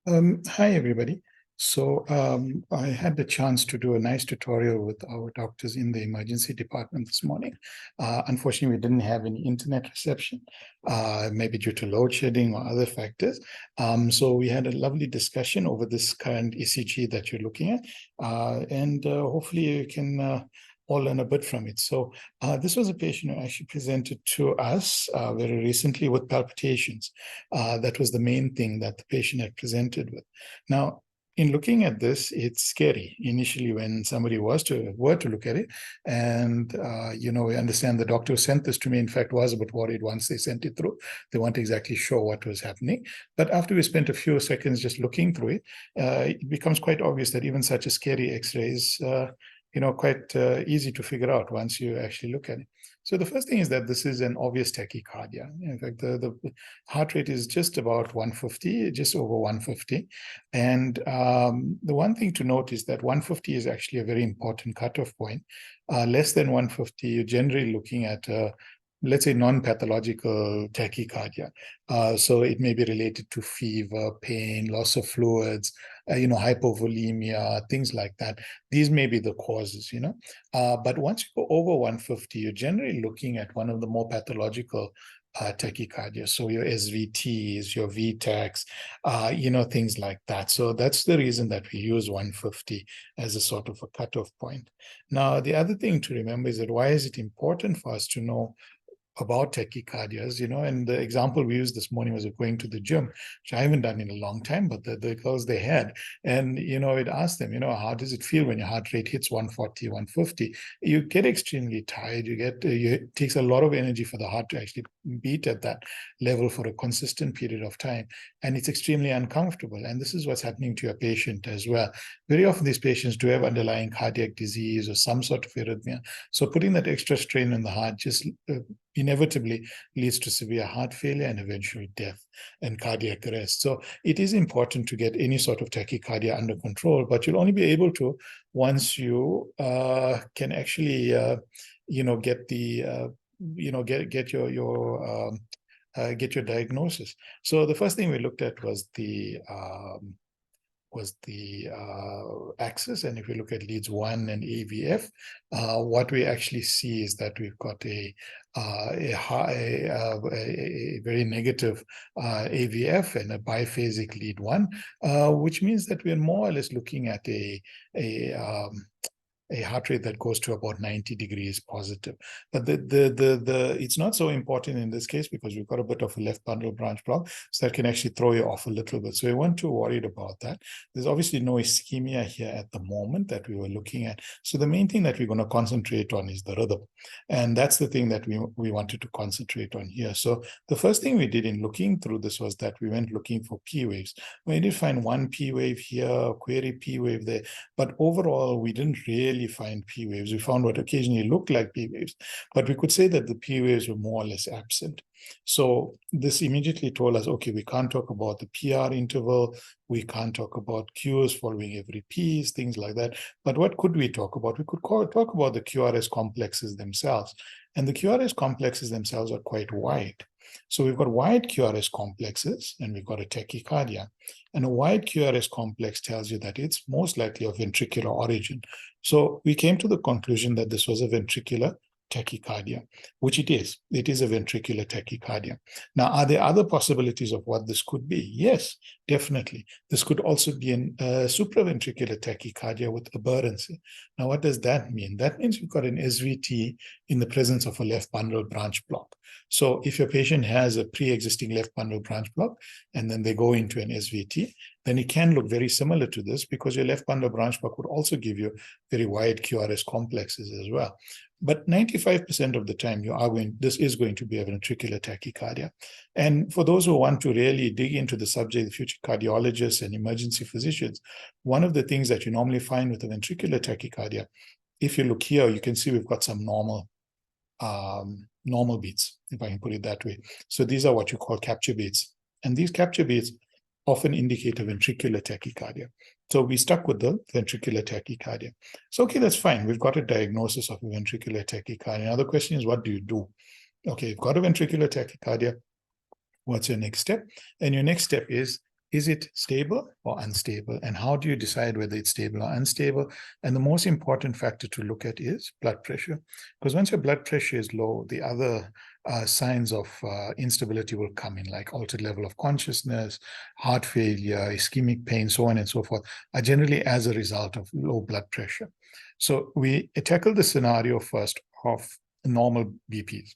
Hi, everybody. I had the chance to do a nice tutorial with our doctors in the emergency department this morning. Unfortunately, we didn't have any internet reception, maybe due to load shedding or other factors. So we had a lovely discussion over this current ECG that you're looking at, and hopefully you can all learn a bit from it. This was a patient who actually presented to us very recently with palpitations. That was the main thing that the patient had presented with. Now, in looking at this, it's scary initially when somebody were to look at it. And, we understand the doctor who sent this to me, in fact, was a bit worried once they sent it through. They weren't exactly sure what was happening. But after we spent a few seconds just looking through it, it becomes quite obvious that even such a scary X-ray is quite easy to figure out once you actually look at it. So the first thing is that this is an obvious tachycardia. In fact, the heart rate is just about 150, just over 150. And the one thing to note is that 150 is actually a very important cutoff point. Less than 150, you're generally looking at let's say non-pathological tachycardia. So it may be related to fever, pain, loss of fluids, hypovolemia, things like that. These may be the causes, But once you go over 150, you're generally looking at one of the more pathological tachycardia. So your SVTs, your VTACs, things like that. So that's the reason that we use 150 as a sort of a cutoff point. Now, the other thing to remember is that why is it important for us to know about tachycardias, and the example we used this morning was of going to the gym, which I haven't done in a long time, but the girls they had. And, it asked them, how does it feel when your heart rate hits 140, 150? You get extremely tired. It takes a lot of energy for the heart to actually beat at that level for a consistent period of time. And it's extremely uncomfortable. And this is what's happening to your patient as well. Very often these patients do have underlying cardiac disease or some sort of arrhythmia. So putting that extra strain on the heart just inevitably leads to severe heart failure and eventual death and cardiac arrest. So it is important to get any sort of tachycardia under control, but you'll only be able to once you can actually, get the, get your diagnosis. So the first thing we looked at was the axis. And if we look at leads 1 and AVF, what we actually see is that we've got a very negative AVF and a biphasic lead 1, which means that we're more or less looking at a heart rate that goes to about 90 degrees positive. But it's not so important in this case because we've got a bit of a left bundle branch block, so that can actually throw you off a little bit. So we weren't too worried about that. There's obviously no ischemia here at the moment that we were looking at. So the main thing that we're going to concentrate on is the rhythm. And that's the thing that we wanted to concentrate on here. So the first thing we did in looking through this was that we went looking for P waves. We did find one P wave here, query P wave there, but overall we didn't really find P waves. We found what occasionally looked like P waves, but we could say that the P waves were more or less absent. So this immediately told us, okay, we can't talk about the PR interval. We can't talk about Qs following every Ps, things like that. But what could we talk about? We could talk about the QRS complexes themselves. And the QRS complexes themselves are quite wide. So we've got wide QRS complexes, and we've got a tachycardia. And a wide QRS complex tells you that it's most likely of ventricular origin. So we came to the conclusion that this was a ventricular tachycardia, which it is. It is a ventricular tachycardia. Now, are there other possibilities of what this could be? Yes, definitely. This could also be a supraventricular tachycardia with aberrancy. Now, what does that mean? That means you've got an SVT in the presence of a left bundle branch block. So if your patient has a pre-existing left bundle branch block, and then they go into an SVT, then it can look very similar to this because your left bundle branch block would also give you very wide QRS complexes as well. But 95% of the time, this is going to be a ventricular tachycardia. And for those who want to really dig into the subject, the future cardiologists and emergency physicians, one of the things that you normally find with a ventricular tachycardia, if you look here, you can see we've got some normal beats, if I can put it that way. So these are what you call capture beats. And these capture beats often indicate a ventricular tachycardia. So we stuck with the ventricular tachycardia. So, okay, that's fine. We've got a diagnosis of a ventricular tachycardia. Now the question is, what do you do? Okay, you've got a ventricular tachycardia. What's your next step? And your next step is is it stable or unstable? And how do you decide whether it's stable or unstable? And the most important factor to look at is blood pressure. Because once your blood pressure is low, the other signs of instability will come in, like altered level of consciousness, heart failure, ischemic pain, so on and so forth, are generally as a result of low blood pressure. So we tackle the scenario first of normal BPs.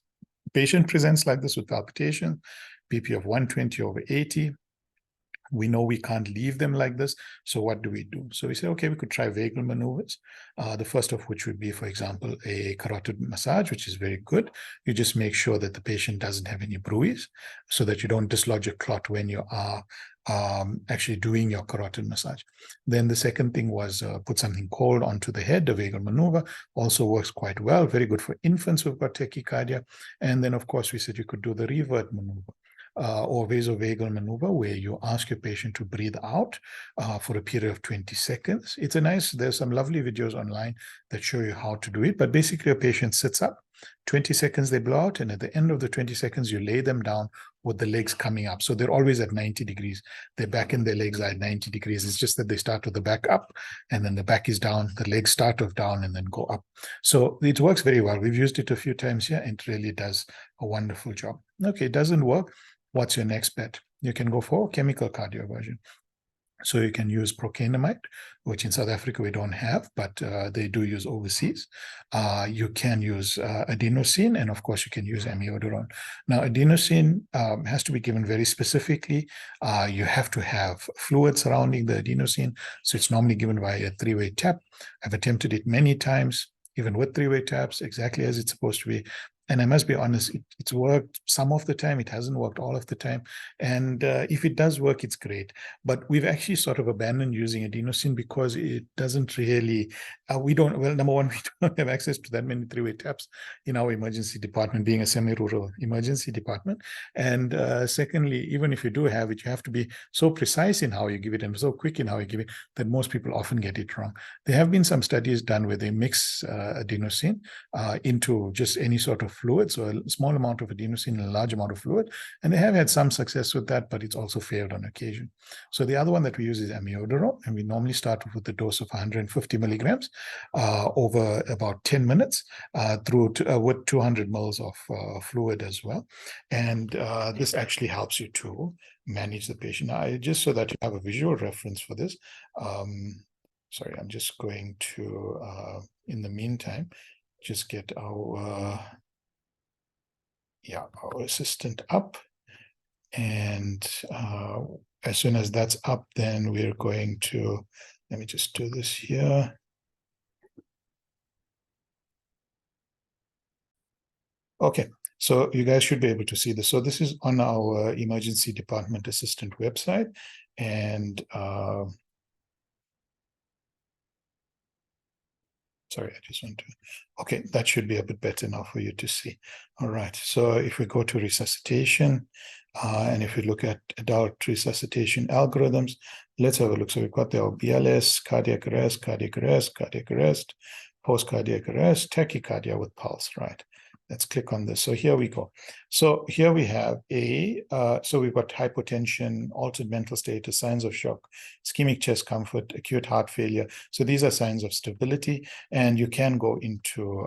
Patient presents like this with palpitation, BP of 120 over 80. We know we can't leave them like this. So what do we do? So we say, okay, we could try vagal maneuvers. The first of which would be, for example, a carotid massage, which is very good. You just make sure that the patient doesn't have any bruise so that you don't dislodge a clot when you are actually doing your carotid massage. Then the second thing was put something cold onto the head. The vagal maneuver also works quite well, very good for infants who've got tachycardia. And then, of course, we said you could do the revert maneuver. Or vasovagal maneuver, where you ask your patient to breathe out for a period of 20 seconds. It's a nice, there's some lovely videos online that show you how to do it, but basically a patient sits up, 20 seconds they blow out, and at the end of the 20 seconds, you lay them down with the legs coming up. So they're always at 90 degrees. Their back and their legs are at 90 degrees. It's just that they start with the back up, and then the back is down, the legs start off down and then go up. So it works very well. We've used it a few times here, and it really does a wonderful job. Okay, it doesn't work. What's your next bet? You can go for chemical cardioversion. So you can use procainamide, which in South Africa we don't have, but they do use overseas. You can use adenosine, and of course you can use amiodarone. Now, adenosine has to be given very specifically. You have to have fluid surrounding the adenosine, so it's normally given by a three-way tap. I've attempted it many times, even with three-way taps, exactly as it's supposed to be. And I must be honest, it's worked some of the time. It hasn't worked all of the time. And if it does work, it's great. But we've actually sort of abandoned using adenosine because it doesn't really, we don't, well, number one, we don't have access to that many three-way taps in our emergency department, being a semi-rural emergency department. And secondly, even if you do have it, you have to be so precise in how you give it and so quick in how you give it that most people often get it wrong. There have been some studies done where they mix adenosine into just any sort of fluid, so a small amount of adenosine and a large amount of fluid, and they have had some success with that, but it's also failed on occasion. So the other one that we use is amiodarone, and we normally start with the dose of 150 milligrams over about 10 minutes with 200 mils of fluid as well. And this actually helps you to manage the patient. Now, just so that you have a visual reference for this, sorry, I'm just going to, in the meantime, just get our assistant up, and as soon as that's up, then we're going to, let me just do this here. Okay, so you guys should be able to see this. So this is on our emergency department assistant website, and sorry, I just want to, okay, that should be a bit better now for you to see. All right, so if we go to resuscitation, and if we look at adult resuscitation algorithms, let's have a look. So we've got the BLS, cardiac arrest, post-cardiac arrest, tachycardia with pulse, right? Let's click on this. So here we go. So here we have so we've got hypotension, altered mental status, signs of shock, ischemic chest comfort, acute heart failure. So these are signs of stability, and you can go into,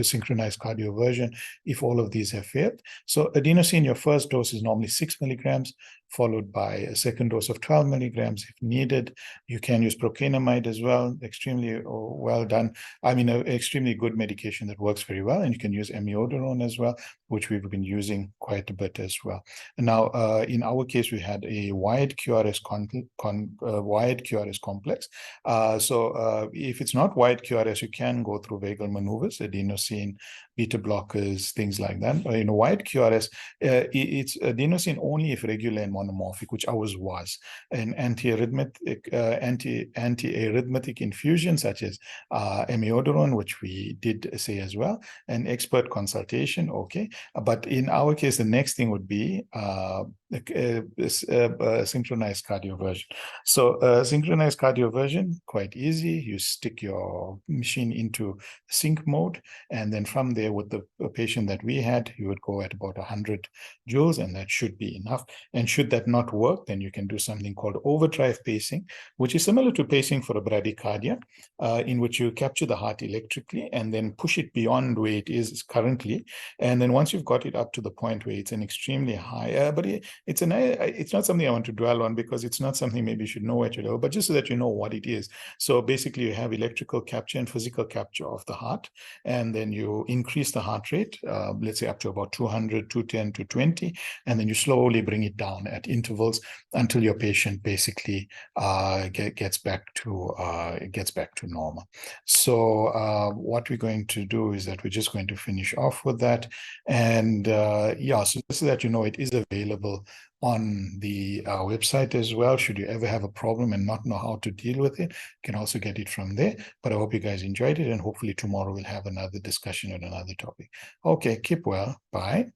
synchronized cardioversion if all of these have failed. So adenosine, your first dose is normally 6 milligrams, followed by a second dose of 12 milligrams if needed. You can use procainamide as well, extremely well done. I mean, an extremely good medication that works very well. And you can use amiodarone as well, which we've been using quite a bit as well. And now, in our case, we had a wide QRS complex. So if it's not wide QRS, you can go through vagal maneuvers, adenosine, beta blockers, things like that. In a wide QRS, it's adenosine only if regular and monomorphic, which ours was. An anti-arrhythmic infusion, such as amiodarone, which we did say as well, and expert consultation, okay. But in our case, the next thing would be synchronized cardioversion. So synchronized cardioversion, quite easy. You stick your machine into sync mode, and then from there, with the patient that we had, you would go at about 100 joules, and that should be enough. And should that not work, then you can do something called overdrive pacing, which is similar to pacing for a bradycardia, in which you capture the heart electrically and then push it beyond where it is currently. And then once you've got it up to the point where it's an extremely high, but it's not something I want to dwell on, because it's not something maybe you should know at your level, but just so that you know what it is. So basically you have electrical capture and physical capture of the heart, and then you increase the heart rate, let's say up to about 200, 210, 220, and then you slowly bring it down at intervals until your patient basically gets back to normal. So what we're going to do is that we're just going to finish off with that. And yeah, so just so that you know, it is available on the website as well. Should you ever have a problem and not know how to deal with it, you can also get it from there. But I hope you guys enjoyed it, and hopefully tomorrow we'll have another discussion on another topic. Okay, keep well. Bye.